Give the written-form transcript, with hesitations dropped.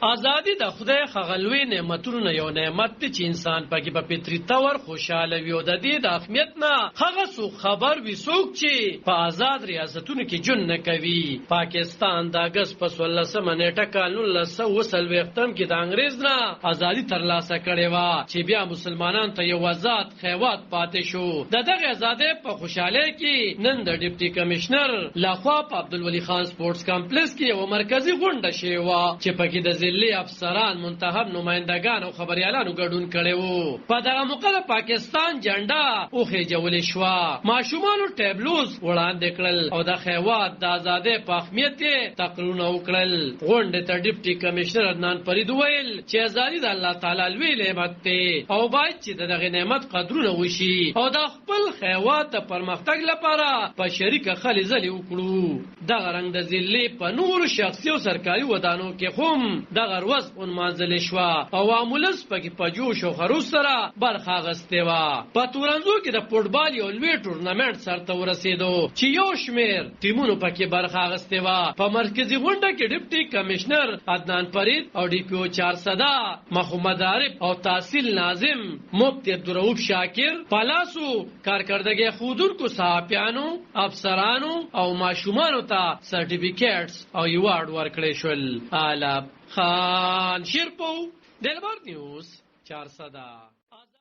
ازادي د خدای خغلوي نعمتونو یو نعمت دی چې انسان پکې په فطري تور خوشاله وي او د دې د اهمیت نه هغه څوک خبر وي څوک چې په آزاد ریاستونو کې جون نه کوي. پاکستان د اگست په 16 نیټه کال 1940 کې د انګريز نه ازادي ترلاسه کړې و چې بیا مسلمانانو ته یو آزاد خیوات پاتې شو. دغه ازادي په خوشاله کې نن د ډیپټي کمشنر لخوا په عبدالولي خان سپورتس کمپلیکس کې یو مرکزی غونډه شوې و چې پکې د ځلې افسران منتخب نمائندگان او خبريالانو ګډون کړي وو. په دغه موقع د پاکستان جنډا او خېجولې شو. ماشومانو ټیبلوز وړاندې کړل او د خیوات د آزادۍ په اهمیت تقریرونه وکړل. غونډه ته ډیپټي کمشنر عدنان فرید ویل چې ازادي د الله تعالی لوی نعمت دی او باید چې دغه نعمت قدرونه وشي او د خپل خیوات پرمختګ لپاره په شریکه خلې ځلې وکړو. دغه رنګ د ځلې په نور شخصي او سرکاري ودانو کې هم دغه ورځ ونمانځل شو او امولس پکې په جوش او خروش سره برخه اخیستې وه. په تورنځو کې د فوټبال یو لوی ټورنمنټ سرته ورسېدو چې یو شمېر ټیمونو پکې برخه اخیستې وه. په مرکزي غونډه کې ډیپټي کمشنر عدنان فرید او ډي پي او چارسده محمد عارف او تحصیل ناظم مفتی عبدالرؤف شاکر پلاسو کارکردګي ښودونکو صحافیانو افسرانو او ماشومانو ته سرټیفیکیټس او ایوارډ ورکړل شول. خان شیرپو دلبر نیوز 400